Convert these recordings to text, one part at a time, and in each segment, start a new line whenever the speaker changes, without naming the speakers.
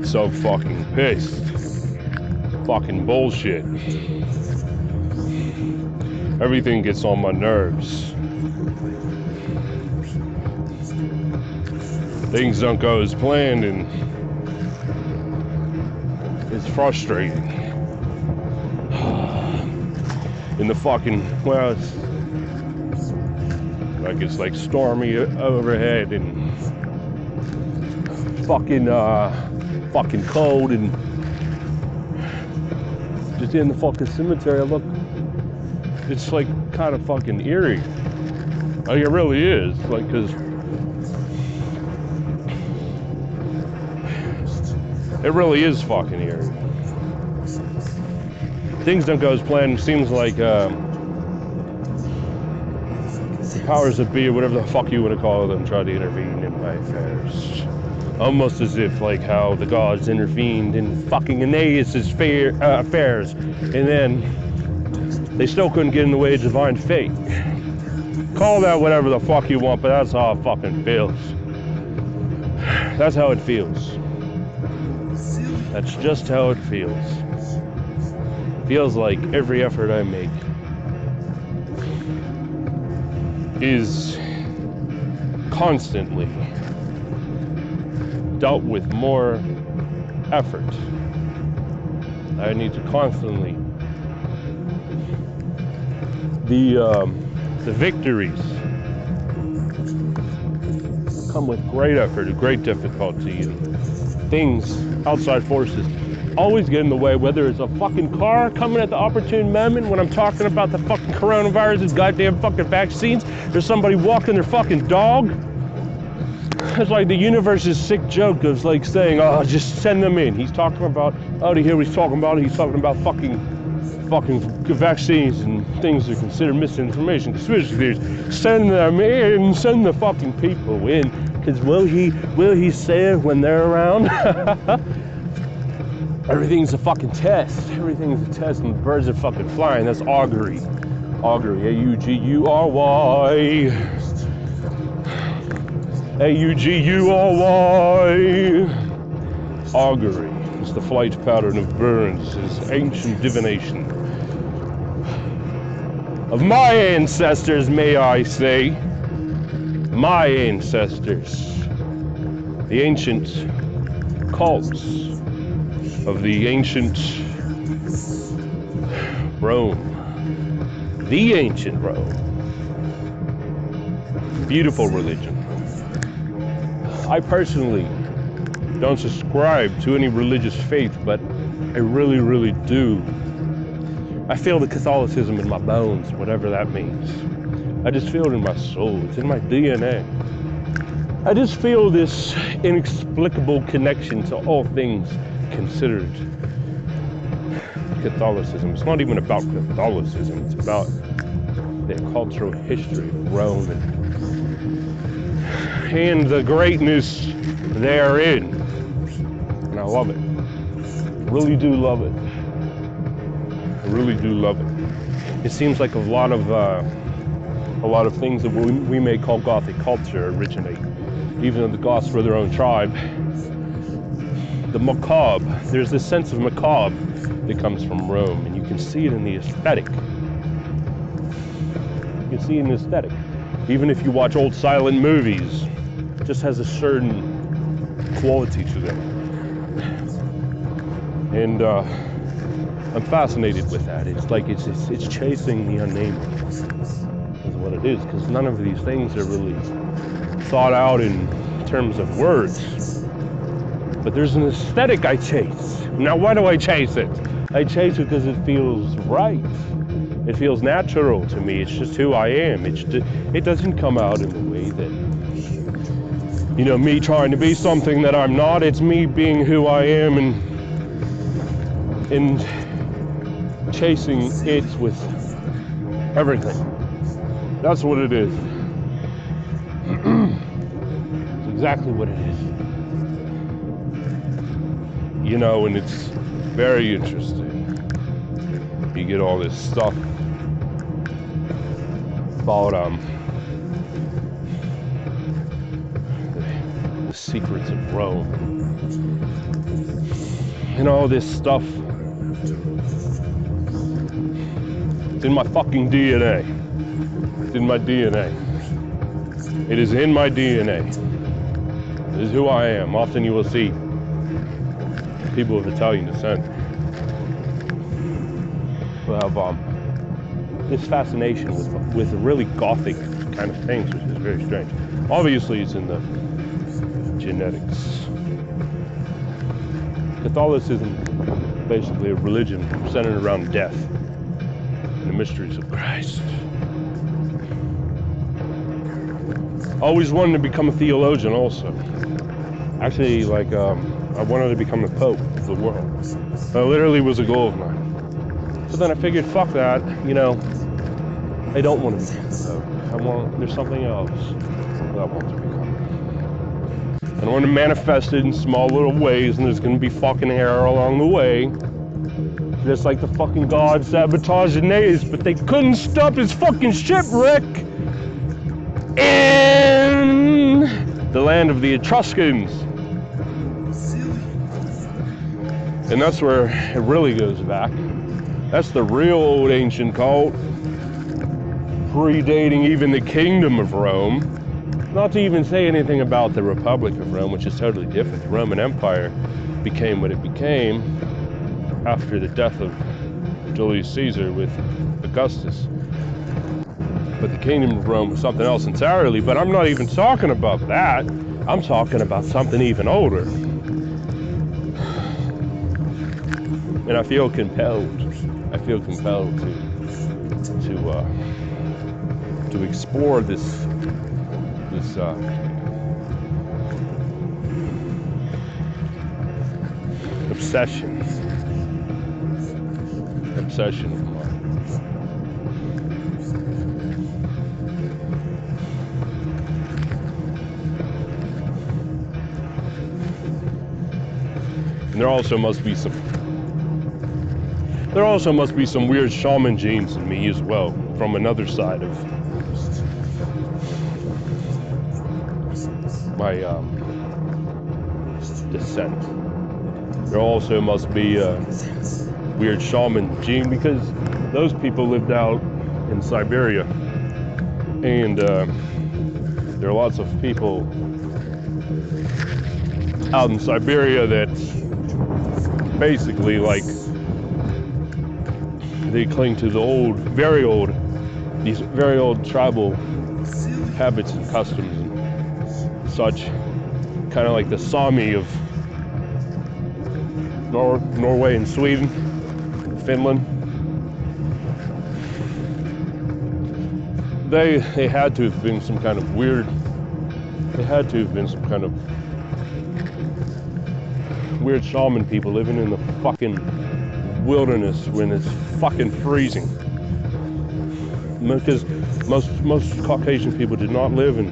so fucking pissed. Fucking bullshit. Everything gets on my nerves. Things don't go as planned, and it's frustrating. In the fucking, well, it's like stormy overhead and fucking cold, and just in the fucking cemetery, look, it's like kind of fucking eerie. Like, it really is, like, cause it really is fucking eerie. Things don't go as planned. It seems like the powers that be, or whatever the fuck you want to call them, try to intervene in my affairs. Almost as if, like, how the gods intervened in fucking Aeneas' affairs, and then they still couldn't get in the way of divine fate. Call that whatever the fuck you want, but that's how it fucking feels. That's how it feels. That's just how it feels. Feels like every effort I make is constantly dealt with more effort. I need to constantly, the victories come with great effort and great difficulty, and things, outside forces, always get in the way, whether it's a fucking car coming at the opportune moment when I'm talking about the fucking coronavirus and goddamn fucking vaccines. There's somebody walking their fucking dog. It's like the universe's sick joke of, like, saying, oh, just send them in. He's talking about, oh, to hear what he's talking about? He's talking about fucking vaccines and things that are considered misinformation, conspiracy theories. Send them in, send the fucking people in. Because will he say it when they're around? Everything's a fucking test. Everything's a test, and the birds are fucking flying. That's augury. Augury. A-U-G-U-R-Y. A-U-G-U-R-Y. Augury. It's the flight pattern of birds. It's ancient divination. Of my ancestors, may I say. My ancestors. The ancient cults of the ancient Rome. The ancient Rome. Beautiful religion. I personally don't subscribe to any religious faith, but I really, really do. I feel the Catholicism in my bones, whatever that means. I just feel it in my soul. It's in my DNA. I just feel this inexplicable connection to all things considered Catholicism. It's not even about Catholicism. It's about the cultural history of Rome and the greatness therein. And I love it. I really do love it. I really do love it. It seems like a lot of things that we may call Gothic culture originate. Even though the Goths were their own tribe. The macabre, there's this sense of macabre that comes from Rome, and you can see it in the aesthetic. You can see it in the aesthetic. Even if you watch old silent movies, it just has a certain quality to them. And I'm fascinated with that. It's like it's chasing the unnameable, is what it is, because none of these things are really thought out in terms of words. But there's an aesthetic I chase. Now, why do I chase it? I chase it because it feels right. It feels natural to me. It's just who I am. It doesn't come out in the way that, you know, me trying to be something that I'm not. It's me being who I am and chasing it with everything. That's what it is. It's exactly what it is. You know, and it's very interesting. You get all this stuff about the secrets of Rome. and all this stuff. It's in my fucking DNA. It's in my DNA. It is in my DNA. It is who I am. Often you will see people of Italian descent who have this fascination with really gothic kind of things, which is very strange. Obviously, it's in the genetics. Catholicism is basically a religion centered around death and the mysteries of Christ. Always wanted to become a theologian also. Actually, like, I wanted to become the Pope of the world. That literally was a goal of mine. So then I figured, fuck that, you know, I don't want to become the Pope. There's something else that I want to become. And I want to manifest it in small little ways, and there's going to be fucking error along the way. Just like the fucking god sabotaged Aeneas, but they couldn't stop his fucking shipwreck in the land of the Etruscans. And that's where it really goes back. That's the real old ancient cult, predating even the kingdom of Rome. Not to even say anything about the Republic of Rome, which is totally different. The Roman Empire became what it became after the death of Julius Caesar with Augustus. But the kingdom of Rome was something else entirely. But I'm not even talking about that. I'm talking about something even older. And I feel compelled to explore this obsession of mine. And there also must be some weird shaman genes in me as well, from another side of my descent. There also must be a weird shaman gene, because those people lived out in Siberia, and there are lots of people out in Siberia that basically, like, they cling to these very old tribal habits and customs and such, kind of like the Sami of Norway and Sweden, Finland. They had to have been some kind of weird, weird shaman people living in the fucking wilderness when it's fucking freezing. Because most Caucasian people did not live in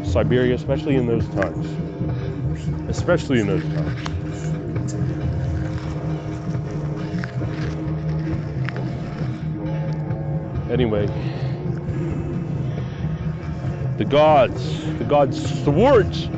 Siberia, especially in those times. Anyway, the gods thwart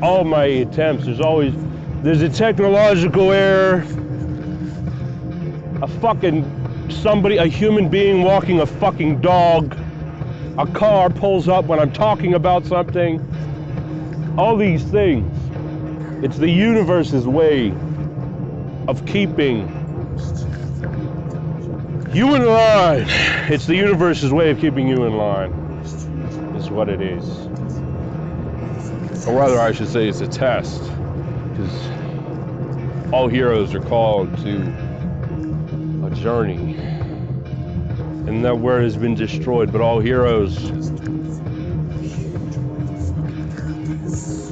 all my attempts. There's a technological error, a human being walking a fucking dog, a car pulls up when I'm talking about something, all these things. It's the universe's way of keeping you in line. It's the universe's way of keeping you in line, is what it is. Or rather, I should say it's a test, because all heroes are called to a journey, and that word has been destroyed, but all heroes,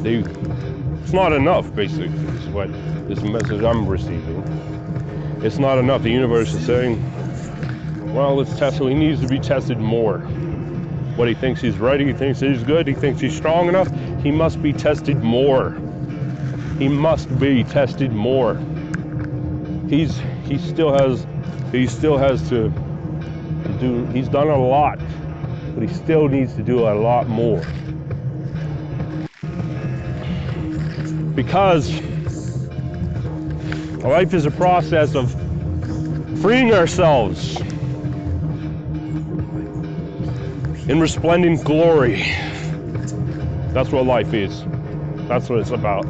it's not enough, basically, is what this message I'm receiving. It's not enough. The universe is saying, well, let's test him. He needs to be tested more. What, he thinks he's ready, he thinks he's good, he thinks he's strong enough, he must be tested more. He must be tested more. He still has to do, he's done a lot, but he still needs to do a lot more. Because Life is a process of freeing ourselves in resplendent glory. That's what life is. That's what it's about.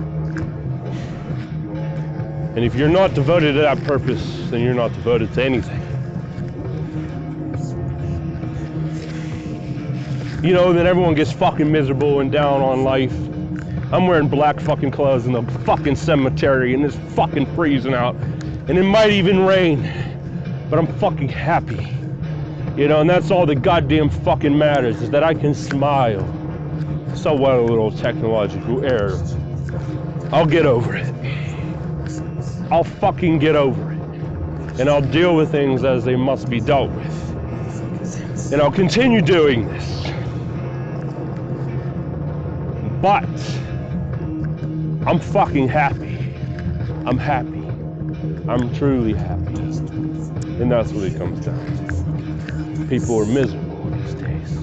And if you're not devoted to that purpose, then you're not devoted to anything. You know, then everyone gets fucking miserable and down on life. I'm wearing black fucking clothes in the fucking cemetery and it's fucking freezing out. And it might even rain, but I'm fucking happy. You know, and that's all that goddamn fucking matters, is that I can smile. So what a little technological error. I'll get over it. I'll fucking get over it. And I'll deal with things as they must be dealt with. And I'll continue doing this. But I'm fucking happy. I'm happy. I'm truly happy. And that's what it comes down to. People are miserable these days.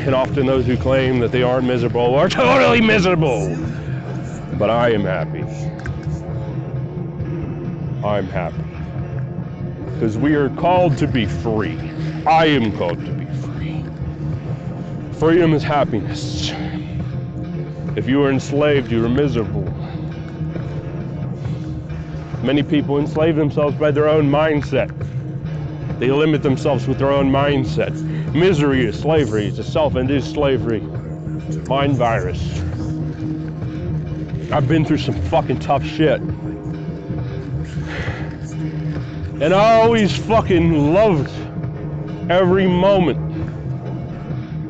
And often those who claim that they aren't miserable are totally miserable. But I am happy. I'm happy. Because we are called to be free. I am called to be free. Freedom is happiness. If you are enslaved, you are miserable. Many people enslave themselves by their own mindset. They limit themselves with their own mindset. Misery is slavery. It's a self-induced slavery. Mind virus. I've been through some fucking tough shit. And I always fucking loved every moment.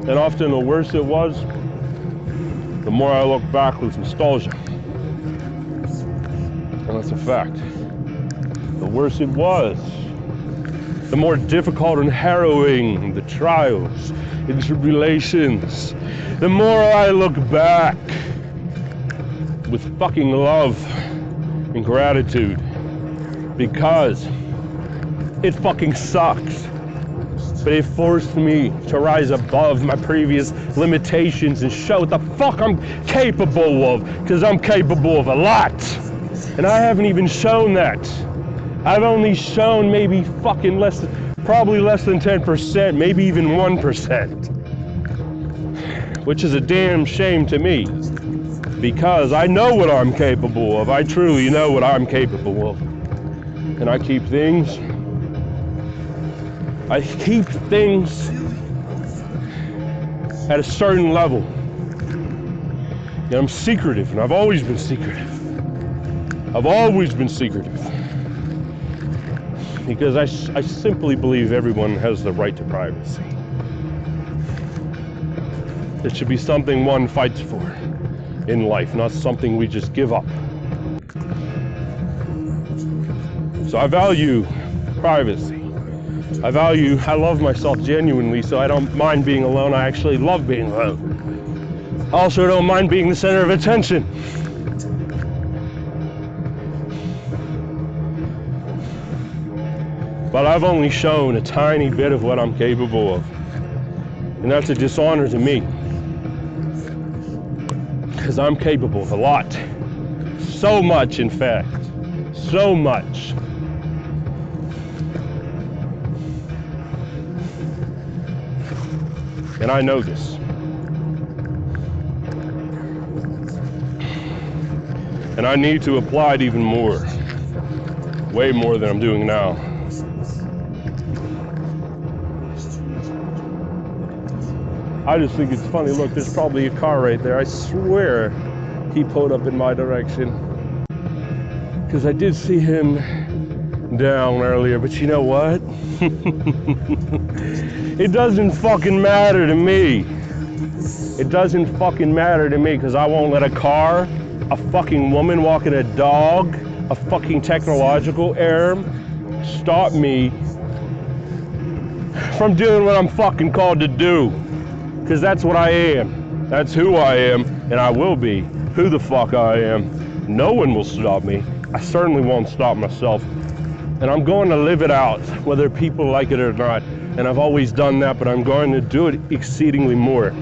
And often the worse it was, the more I look back with nostalgia. And that's a fact. The worse it was, the more difficult and harrowing the trials and tribulations, the more I look back with fucking love and gratitude, because it fucking sucks. But it forced me to rise above my previous limitations and show what the fuck I'm capable of, because I'm capable of a lot. And I haven't even shown that. I've only shown maybe fucking probably less than 10%, maybe even 1%. Which is a damn shame to me, because I know what I'm capable of. I truly know what I'm capable of. And I keep things at a certain level. And I'm secretive, and I've always been secretive. I've always been secretive. Because I simply believe everyone has the right to privacy. It should be something one fights for in life, not something we just give up. So I value privacy. I love myself genuinely, so I don't mind being alone. I actually love being alone. I also don't mind being the center of attention. But I've only shown a tiny bit of what I'm capable of. And that's a dishonor to me. Because I'm capable of a lot. So much, in fact. So much. And I know this. And I need to apply it even more. Way more than I'm doing now. I just think it's funny. Look, there's probably a car right there. I swear he pulled up in my direction. Because I did see him down earlier, but you know what? It doesn't fucking matter to me. It doesn't fucking matter to me, because I won't let a car, a fucking woman walking a dog, a fucking technological error stop me from doing what I'm fucking called to do. Because that's what I am. That's who I am, and I will be who the fuck I am. No one will stop me. I certainly won't stop myself. And I'm going to live it out, whether people like it or not. And I've always done that, but I'm going to do it exceedingly more.